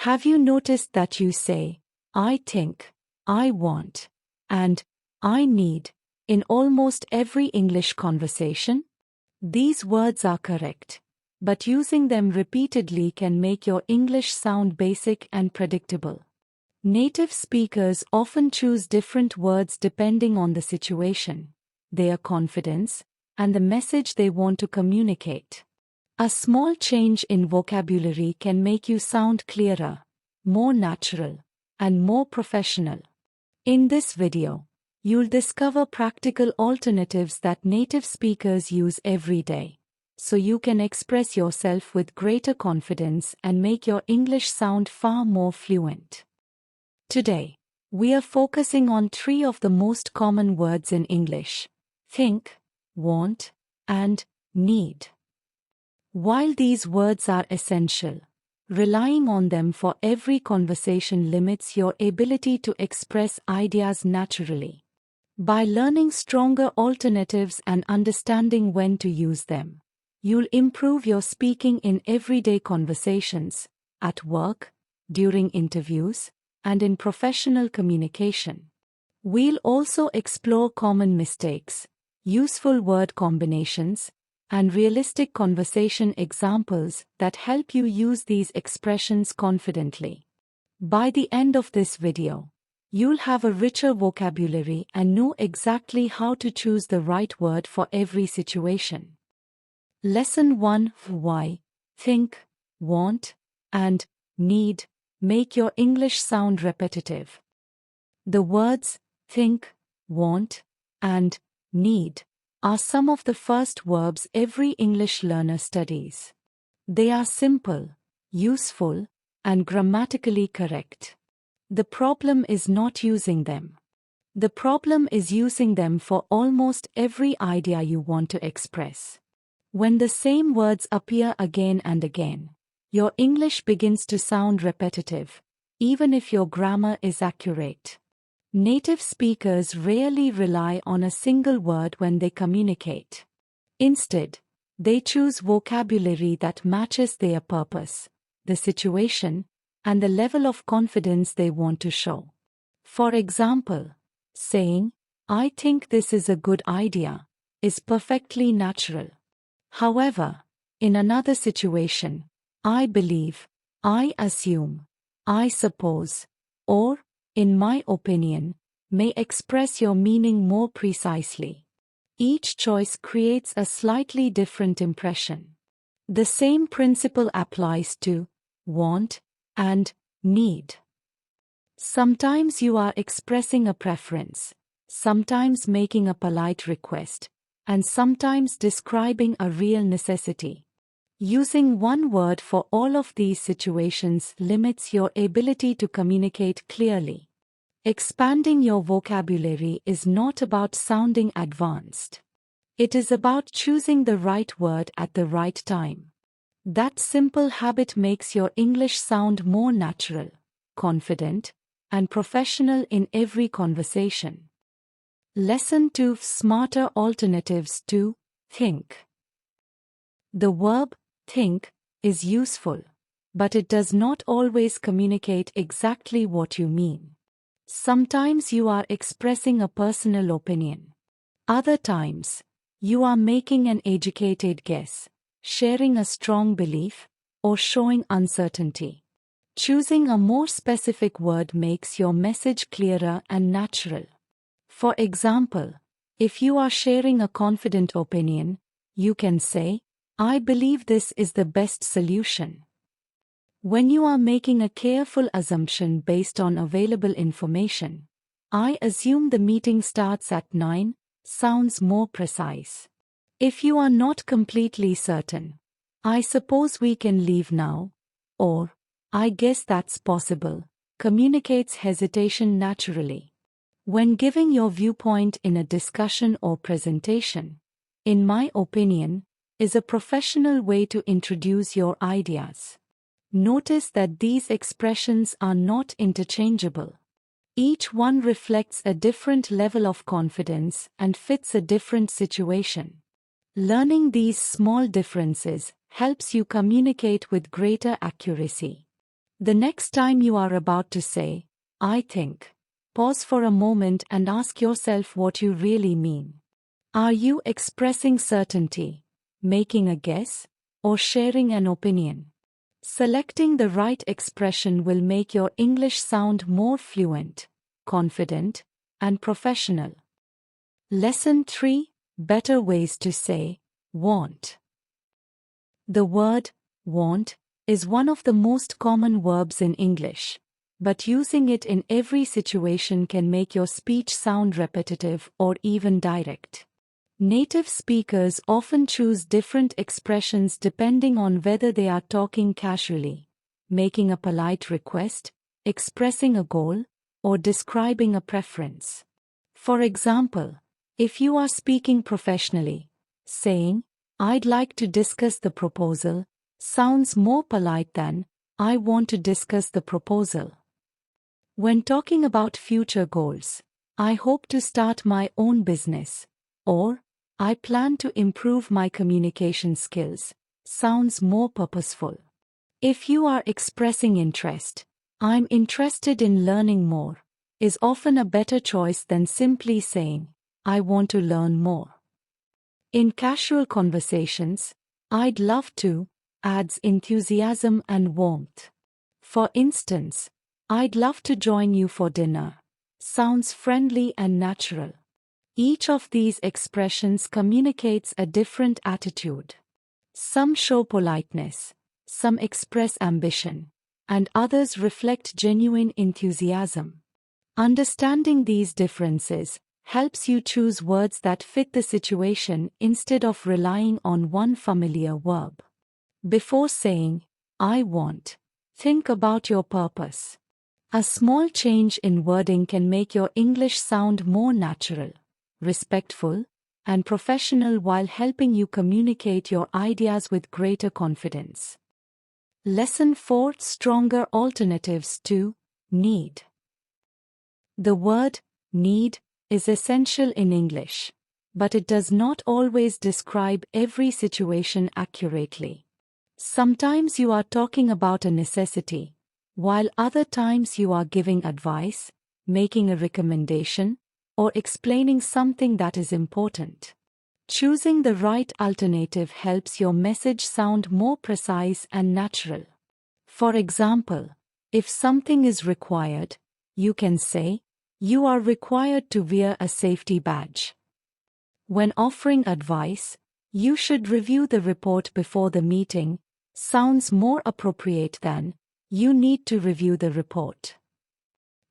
Have you noticed that you say, I think, I want, and I need in almost every English conversation? These words are correct, but using them repeatedly can make your English sound basic and predictable. Native speakers often choose different words depending on the situation, their confidence, and the message they want to communicate. A small change in vocabulary can make you sound clearer, more natural, and more professional. In this video, you'll discover practical alternatives that native speakers use every day, so you can express yourself with greater confidence and make your English sound far more fluent. Today, we are focusing on 3 of the most common words in English: think, want, and need. While these words are essential, relying on them for every conversation limits your ability to express ideas naturally. By learning stronger alternatives and understanding when to use them, you'll improve your speaking in everyday conversations, at work, during interviews, and in professional communication. We'll also explore common mistakes, useful word combinations, and realistic conversation examples that help you use these expressions confidently. By the end of this video, you'll have a richer vocabulary and know exactly how to choose the right word for every situation. Lesson 1: Why, think, want, and need make your English sound repetitive. The words think, want, and need are some of the first verbs every English learner studies. They are simple, useful, and grammatically correct. The problem is not using them. The problem is using them for almost every idea you want to express. When the same words appear again and again, your English begins to sound repetitive, even if your grammar is accurate. Native speakers rarely rely on a single word when they communicate. Instead, they choose vocabulary that matches their purpose, the situation, and the level of confidence they want to show. For example, saying, I think this is a good idea, is perfectly natural. However, in another situation, I believe, I assume, I suppose, or, in my opinion, may express your meaning more precisely. Each choice creates a slightly different impression. The same principle applies to want and need. Sometimes you are expressing a preference, sometimes making a polite request, and sometimes describing a real necessity. Using one word for all of these situations limits your ability to communicate clearly. Expanding your vocabulary is not about sounding advanced. It is about choosing the right word at the right time. That simple habit makes your English sound more natural, confident, and professional in every conversation. Lesson 2: Smarter alternatives to think. The verb think is useful, but it does not always communicate exactly what you mean. Sometimes you are expressing a personal opinion. Other times, you are making an educated guess, sharing a strong belief, or showing uncertainty. Choosing a more specific word makes your message clearer and natural. For example, if you are sharing a confident opinion, you can say, I believe this is the best solution. When you are making a careful assumption based on available information, I assume the meeting starts at 9, sounds more precise. If you are not completely certain, I suppose we can leave now, or I guess that's possible, communicates hesitation naturally. When giving your viewpoint in a discussion or presentation, in my opinion, is a professional way to introduce your ideas. Notice that these expressions are not interchangeable. Each one reflects a different level of confidence and fits a different situation. Learning these small differences helps you communicate with greater accuracy. The next time you are about to say, I think, pause for a moment and ask yourself what you really mean. Are you expressing certainty, making a guess, or sharing an opinion? Selecting the right expression will make your English sound more fluent, confident, and professional. Lesson 3: Better ways to say, want. The word, want, is one of the most common verbs in English, but using it in every situation can make your speech sound repetitive or even direct. Native speakers often choose different expressions depending on whether they are talking casually, making a polite request, expressing a goal, or describing a preference. For example, if you are speaking professionally, saying, I'd like to discuss the proposal, sounds more polite than, I want to discuss the proposal. When talking about future goals, I hope to start my own business, or I plan to improve my communication skills, sounds more purposeful. If you are expressing interest, I'm interested in learning more, is often a better choice than simply saying, I want to learn more. In casual conversations, I'd love to adds enthusiasm and warmth. For instance, I'd love to join you for dinner. Sounds friendly and natural. Each of these expressions communicates a different attitude. Some show politeness, some express ambition, and others reflect genuine enthusiasm. Understanding these differences helps you choose words that fit the situation instead of relying on one familiar verb. Before saying, I want, think about your purpose. A small change in wording can make your English sound more natural, respectful, and professional while helping you communicate your ideas with greater confidence. Lesson 4: Stronger alternatives to need. The word need is essential in English, but it does not always describe every situation accurately. Sometimes you are talking about a necessity, while other times you are giving advice, making a recommendation, or explaining something that is important. Choosing the right alternative helps your message sound more precise and natural. For example, if something is required, you can say, you are required to wear a safety badge. When offering advice, you should review the report before the meeting, sounds more appropriate than, you need to review the report.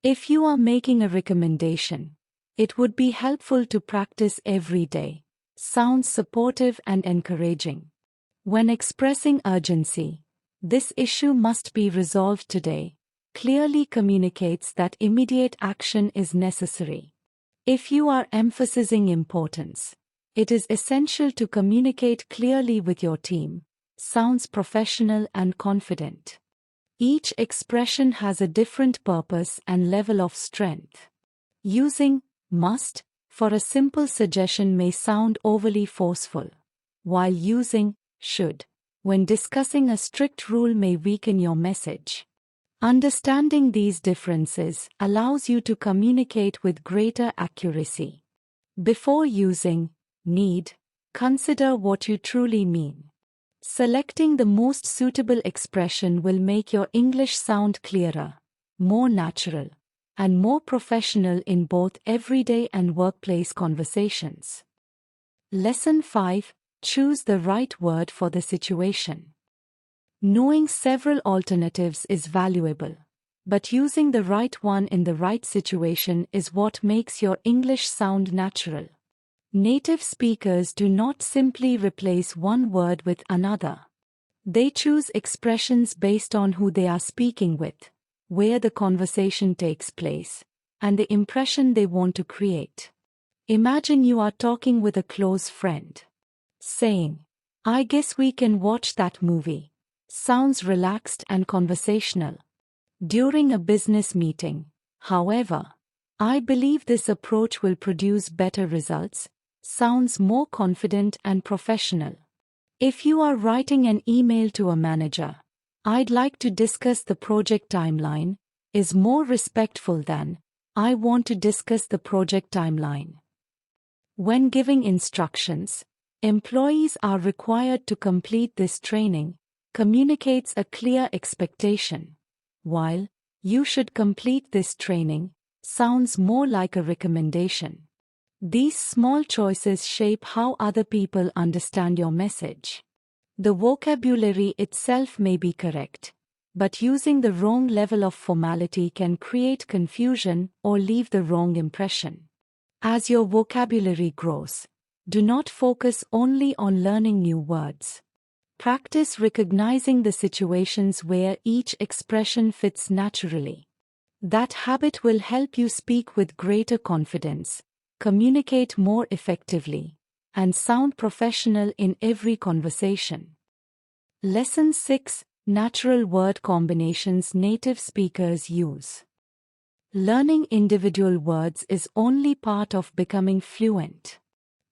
If you are making a recommendation, it would be helpful to practice every day, sounds supportive and encouraging. When expressing urgency, this issue must be resolved today, clearly communicates that immediate action is necessary. If you are emphasizing importance, it is essential to communicate clearly with your team, sounds professional and confident. Each expression has a different purpose and level of strength. Using must for a simple suggestion may sound overly forceful, while using should when discussing a strict rule may weaken your message. Understanding these differences allows you to communicate with greater accuracy. Before using need, consider what you truly mean. Selecting the most suitable expression will make your English sound clearer, more natural, and more professional in both everyday and workplace conversations. Lesson 5: Choose the right word for the situation. Knowing several alternatives is valuable, but using the right one in the right situation is what makes your English sound natural. Native speakers do not simply replace one word with another. They choose expressions based on who they are speaking with, where the conversation takes place, and the impression they want to create. Imagine you are talking with a close friend. Saying, I guess we can watch that movie, sounds relaxed and conversational. During a business meeting, however, I believe this approach will produce better results, sounds more confident and professional. If you are writing an email to a manager, I'd like to discuss the project timeline is more respectful than I want to discuss the project timeline. When giving instructions, employees are required to complete this training, communicates a clear expectation, while you should complete this training sounds more like a recommendation. These small choices shape how other people understand your message. The vocabulary itself may be correct, but using the wrong level of formality can create confusion or leave the wrong impression. As your vocabulary grows, do not focus only on learning new words. Practice recognizing the situations where each expression fits naturally. That habit will help you speak with greater confidence, communicate more effectively, and sound professional in every conversation. Lesson 6: Natural word combinations native speakers use. Learning individual words is only part of becoming fluent.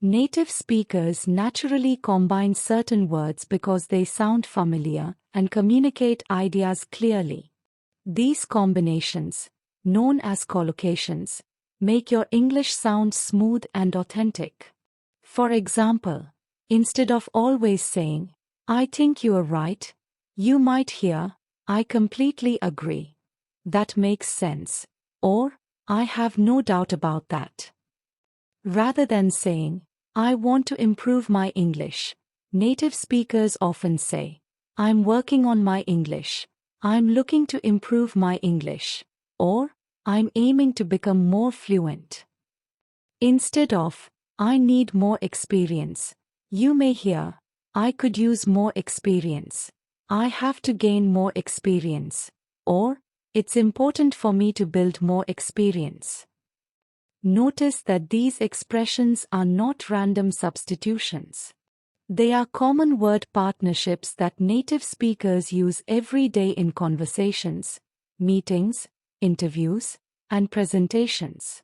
Native speakers naturally combine certain words because they sound familiar and communicate ideas clearly. These combinations, known as collocations, make your English sound smooth and authentic. For example, instead of always saying, "I think you are right," you might hear, "I completely agree. That makes sense," or "I have no doubt about that." Rather than saying, "I want to improve my English," native speakers often say, "I'm working on my English," "I'm looking to improve my English," or "I'm aiming to become more fluent." Instead of, "I need more experience," you may hear, "I could use more experience," "I have to gain more experience," or "It's important for me to build more experience." Notice that these expressions are not random substitutions. They are common word partnerships that native speakers use every day in conversations, meetings, interviews, and presentations.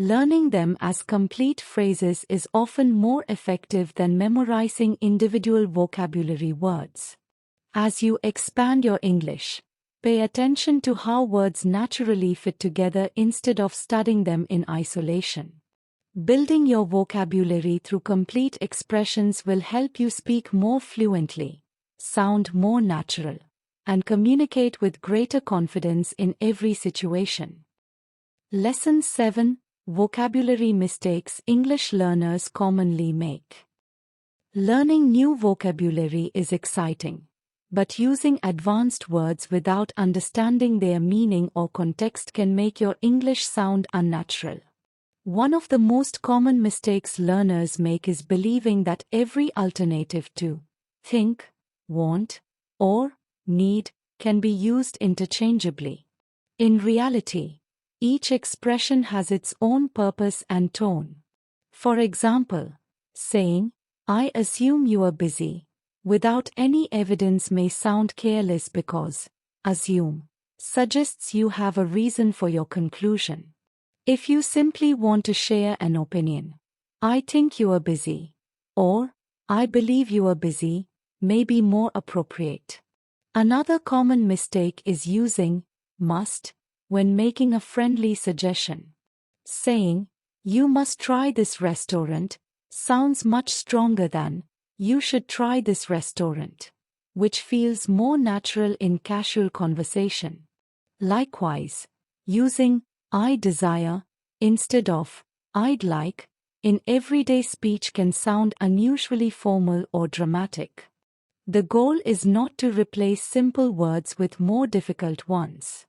Learning them as complete phrases is often more effective than memorizing individual vocabulary words. As you expand your English, pay attention to how words naturally fit together instead of studying them in isolation. Building your vocabulary through complete expressions will help you speak more fluently, sound more natural, and communicate with greater confidence in every situation. Lesson 7: Vocabulary mistakes English learners commonly make. Learning new vocabulary is exciting, but using advanced words without understanding their meaning or context can make your English sound unnatural. One of the most common mistakes learners make is believing that every alternative to think, want, or need can be used interchangeably. In reality, each expression has its own purpose and tone. For example, saying, "I assume you are busy," without any evidence may sound careless because assume suggests you have a reason for your conclusion. If you simply want to share an opinion, "I think you are busy," or "I believe you are busy," may be more appropriate. Another common mistake is using must when making a friendly suggestion. Saying, "You must try this restaurant," sounds much stronger than "You should try this restaurant," which feels more natural in casual conversation. Likewise, using "I desire" instead of "I'd like" in everyday speech can sound unusually formal or dramatic. The goal is not to replace simple words with more difficult ones.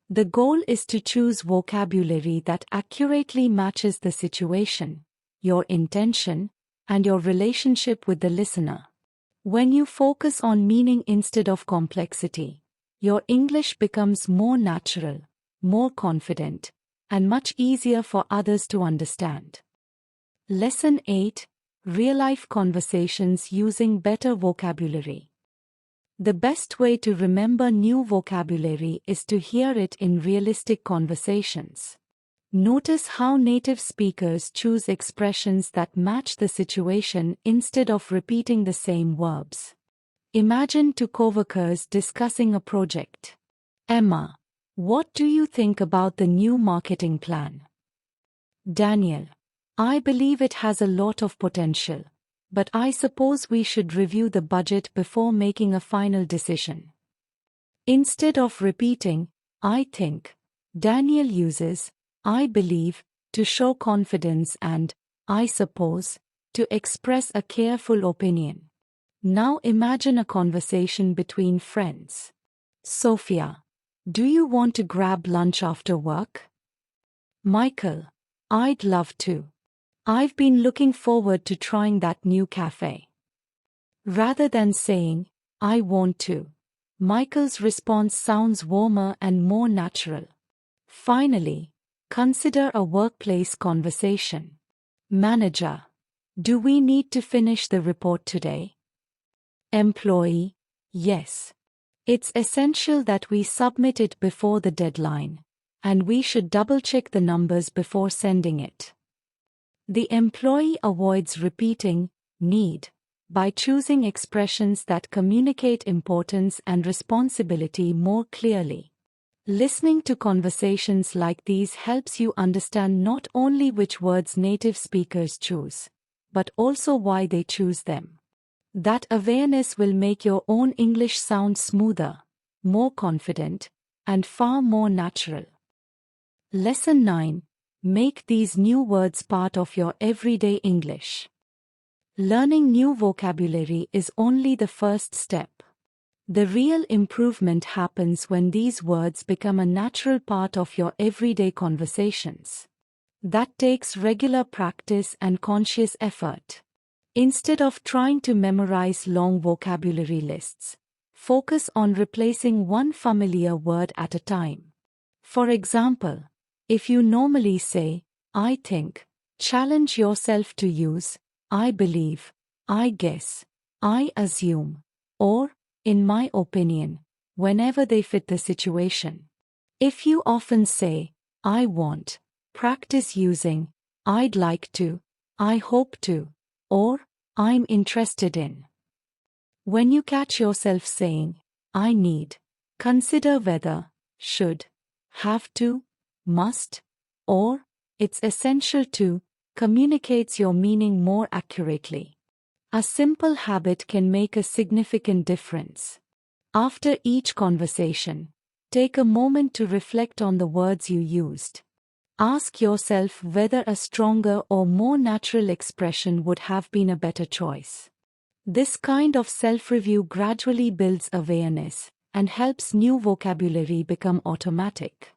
The goal is to choose vocabulary that accurately matches the situation, your intention, and your relationship with the listener. When you focus on meaning instead of complexity, your English becomes more natural, more confident, and much easier for others to understand. Lesson 8: Real-life conversations using better vocabulary. The best way to remember new vocabulary is to hear it in realistic conversations. Notice how native speakers choose expressions that match the situation instead of repeating the same verbs. Imagine two coworkers discussing a project. Emma, what do you think about the new marketing plan? Daniel, I believe it has a lot of potential, but I suppose we should review the budget before making a final decision. Instead of repeating, I think, Daniel uses, I believe, to show confidence and, I suppose, to express a careful opinion. Now imagine a conversation between friends. Sophia, do you want to grab lunch after work? Michael, I'd love to. I've been looking forward to trying that new cafe. Rather than saying, I want to, Michael's response sounds warmer and more natural. Finally, consider a workplace conversation. Manager, do we need to finish the report today? Employee, yes. It's essential that we submit it before the deadline, and we should double-check the numbers before sending it. The employee avoids repeating need by choosing expressions that communicate importance and responsibility more clearly. Listening to conversations like these helps you understand not only which words native speakers choose, but also why they choose them. That awareness will make your own English sound smoother, more confident, and far more natural. Lesson 9. Make these new words part of your everyday English. Learning new vocabulary is only the first step. The real improvement happens when these words become a natural part of your everyday conversations. That takes regular practice and conscious effort. Instead of trying to memorize long vocabulary lists, focus on replacing one familiar word at a time. For example, if you normally say, I think, challenge yourself to use, I believe, I guess, I assume, or, in my opinion, whenever they fit the situation. If you often say, I want, practice using, I'd like to, I hope to, or, I'm interested in. When you catch yourself saying, I need, consider whether, should, have to, must, or, it's essential to, communicates your meaning more accurately. A simple habit can make a significant difference. After each conversation, take a moment to reflect on the words you used. Ask yourself whether a stronger or more natural expression would have been a better choice. This kind of self-review gradually builds awareness and helps new vocabulary become automatic.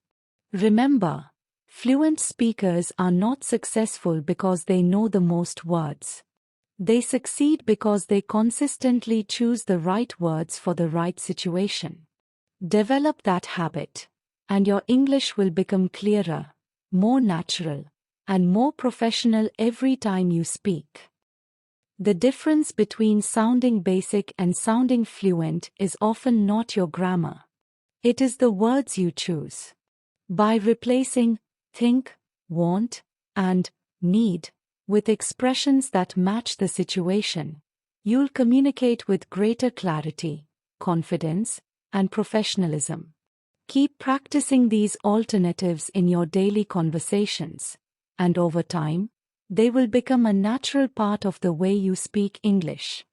Remember, fluent speakers are not successful because they know the most words. They succeed because they consistently choose the right words for the right situation. Develop that habit, and your English will become clearer, more natural, and more professional every time you speak. The difference between sounding basic and sounding fluent is often not your grammar. It is the words you choose. By replacing think, want, and need with expressions that match the situation, you'll communicate with greater clarity, confidence, and professionalism. Keep practicing these alternatives in your daily conversations, and over time, they will become a natural part of the way you speak English.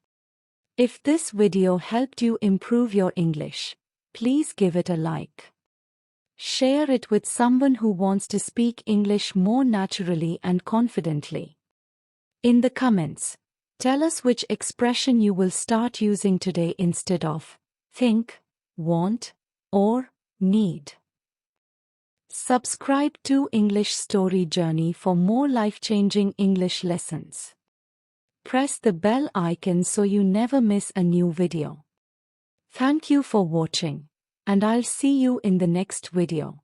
If this video helped you improve your English, please give it a like. Share it with someone who wants to speak English more naturally and confidently. In the comments, tell us which expression you will start using today instead of think, want, or need. Subscribe to English Story Journey for more life-changing English lessons. Press the bell icon so you never miss a new video. Thank you for watching, and I'll see you in the next video.